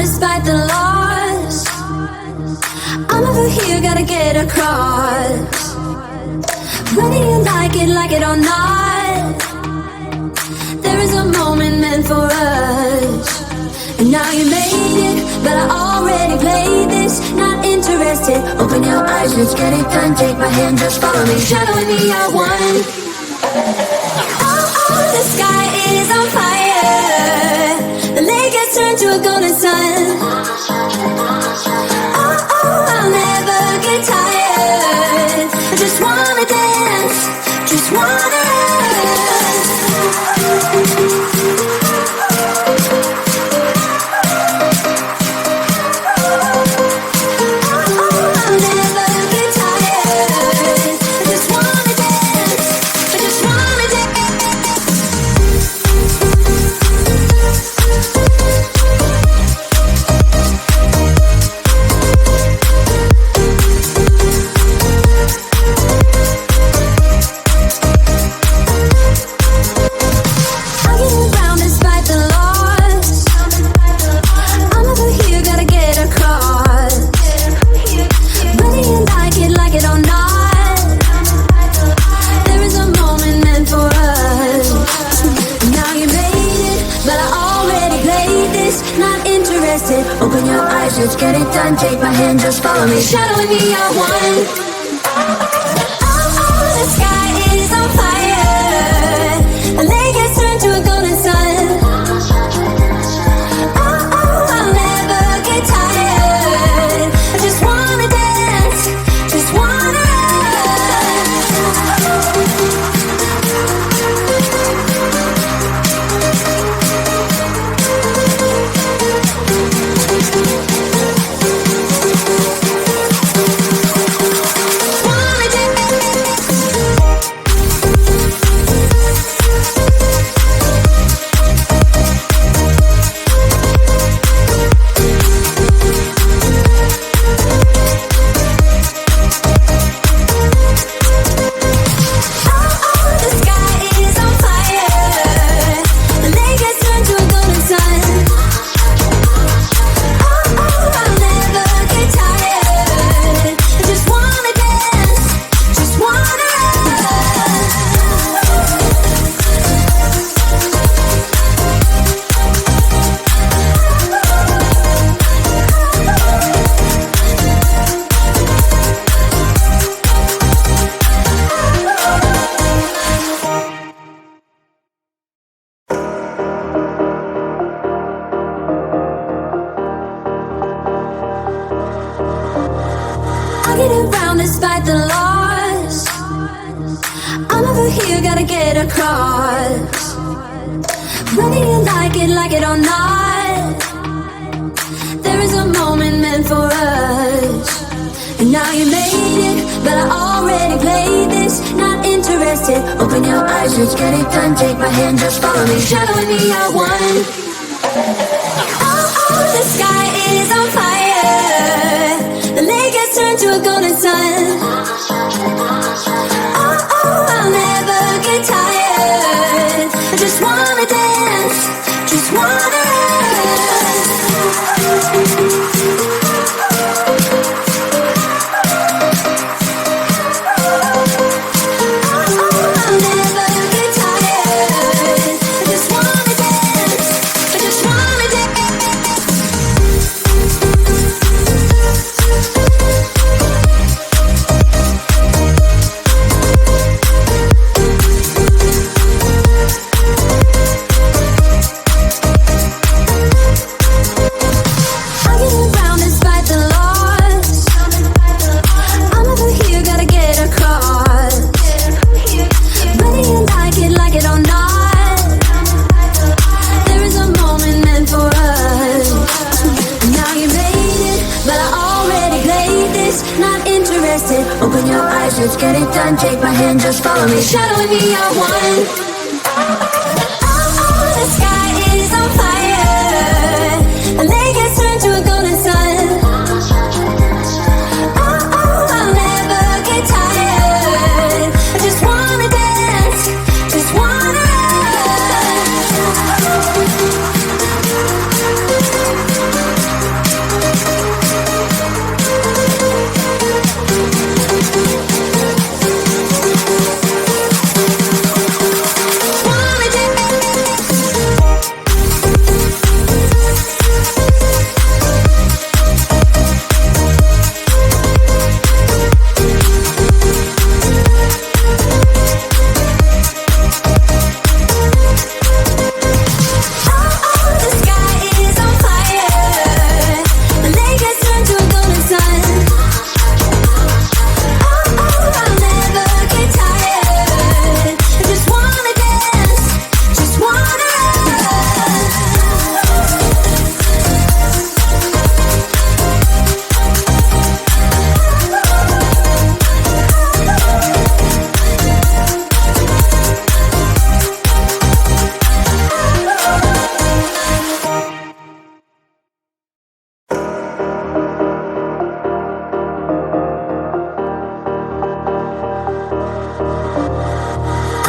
despite the loss. I'm over here, gotta get across. Whether you like it or not, there is a moment meant for us. And now you made it, but I already played this. Not interested, open your eyes, let's get it done. Take my hand, just follow me, shadowing me, I won. Oh, the sky is on fire. The lake has turned to a golden sun. Oh, I'll never get tired. I just wanna dance, just wanna dance. Open your eyes, let's get it done. Take my hand, just follow me, shadowing me, I won. Oh, the sky is on fire. The lake has turned to a golden sun. Oh, I'll never get tired. I just wanna dance, just wanna despite the loss. I'm over here, gotta get across. Whether you like it or not, there is a moment meant for us. And now you made it, but I already played this. Not interested, open your eyes, let's get it done. Take my hand, just follow me, shadowing me, I won. Oh, the sky is on fire. The lake has turned to a golden sun. Oh, I'll never get tired. I just wanna dance, just wanna dance. I'll never get tired. I just wanna dance, I just wanna dance. Open your eyes, let's get it done. Take my hand, just follow me, shadowing me, I won. Oh, the sky is on fire. The lake has turned to a golden sun. Oh, I'll never get tired. I just wanna dance, just wanna dance.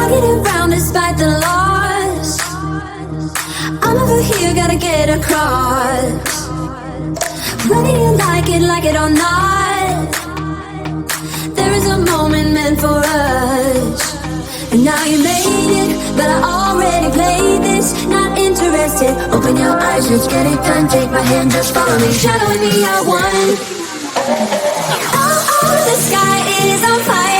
get around despite the loss. I'm over here, gotta get across. Whether you like it or not, there is a moment meant for us. And now you made it, but I already played this. Not interested, open your eyes, let's get it done. Take my hand, just follow me, shadowing me, I won. Oh, the sky is on fire.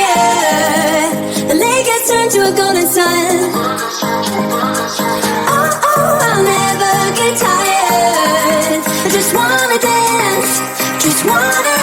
The lake has turned to a golden sun. Oh, I'll never get tired. I just wanna dance, just wanna dance.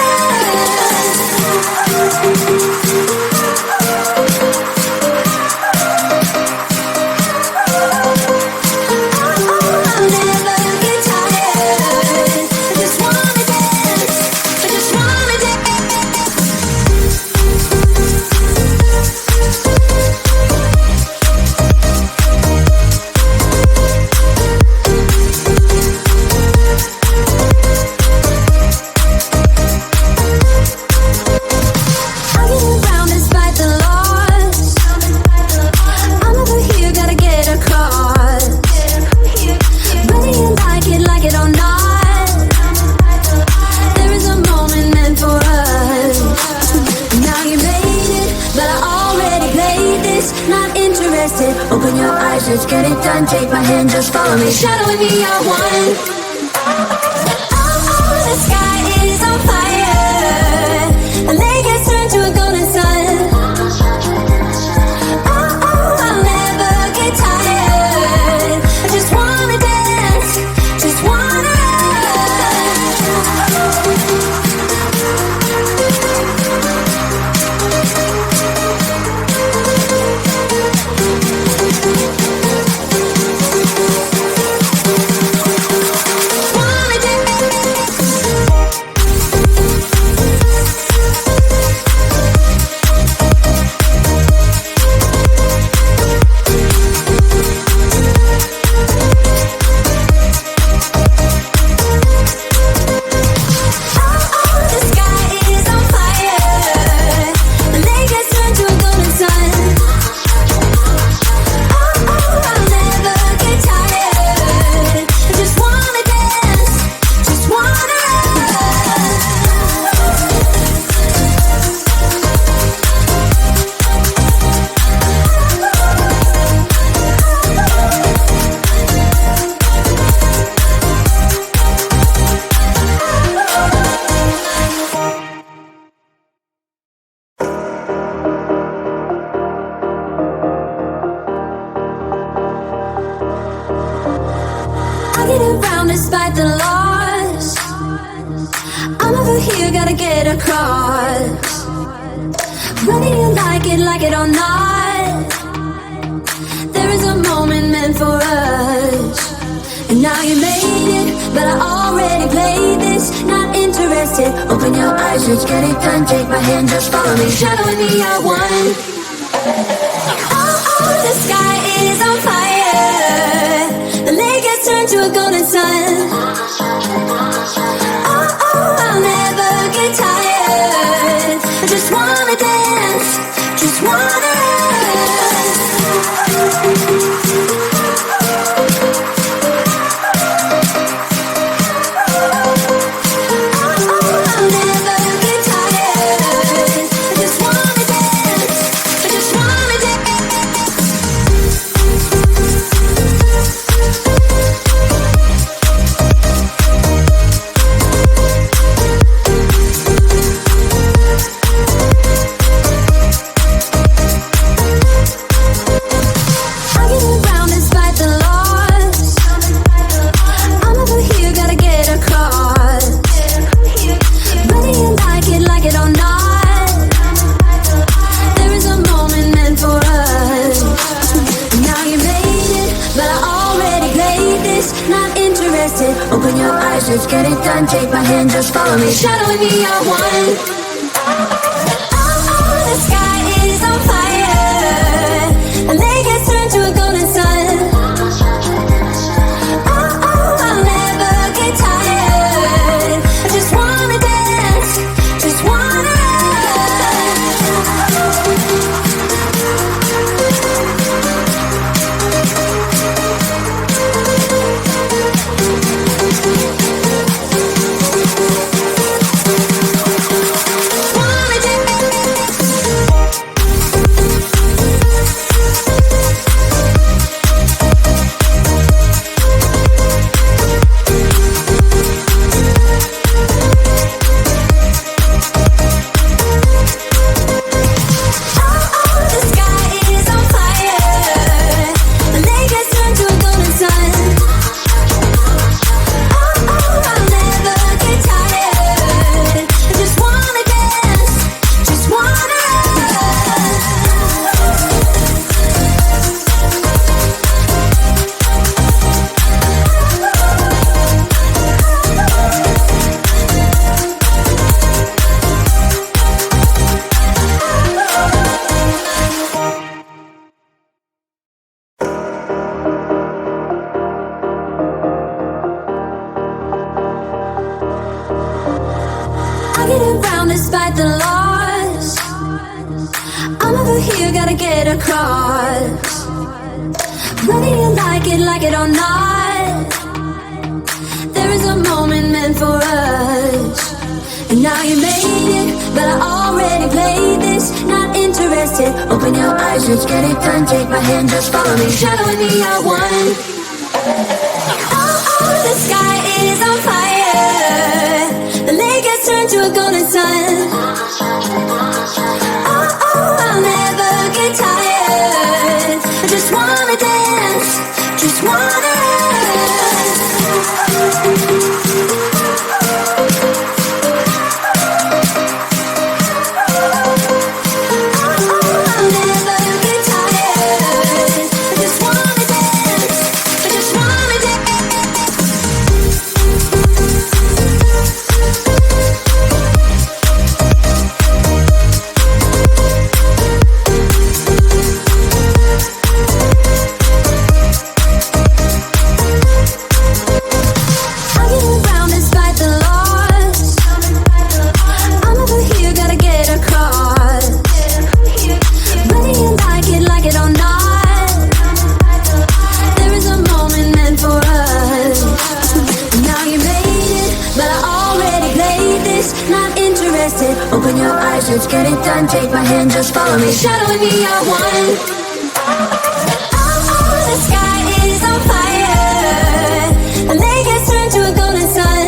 Open your eyes, let's get it done. Take my hand, just follow me, shadowing me, I won. Oh, the sky is on fire. The lake has turned to a golden sun. Oh, I'll never get tired. I just wanna dance, just wanna despite the loss. I'm over here, gotta get across. Whether you like it or not, there is a moment meant for us. And now you made it, but I already played this. Not interested, open your eyes, let's get it done. Take my hand, just follow me, shadowing me, I won. Oh, the sky is on fire. The lake has turned to a golden sun. Oh, I'll never get tired. I just wanna dance, just wanna dance. I'll never get tired. I just wanna dance, I just wanna dance. Open your eyes, let's get it done. Take my hand, just follow me, shadowing me, I won. Oh, the sky is on fire. The lake has turned to a golden sun. Oh, I'll never get tired. I just wanna dance, just wanna dance. over here, gotta get across. Whether you like it or not, there is a moment meant for us. And now you made it, but I already played this. Not interested, open your eyes, let's get it done. Take my hand, just follow me, shadowing me, I won. Oh, the sky is on fire. The lake has turned to a golden sun. Oh, I'll never get tired. I just wanna dance, just wanna open your eyes, let's get it done. Take my hand, just follow me, shadowing me, I won. Oh, the sky is on fire. The lake has turned to a golden sun.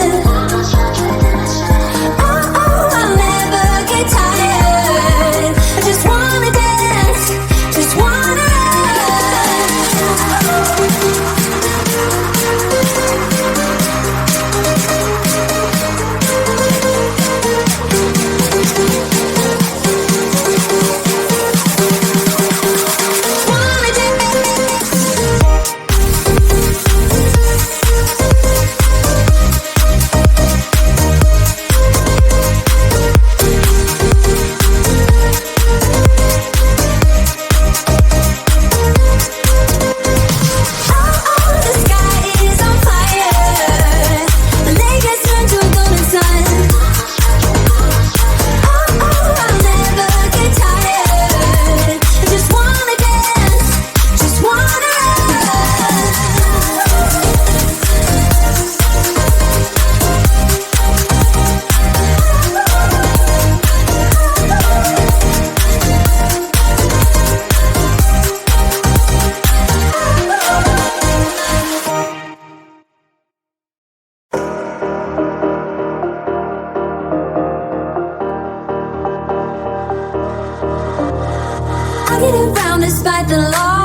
Oh, I'll never get tired. I just wanna dance, just wanna I get around despite the law.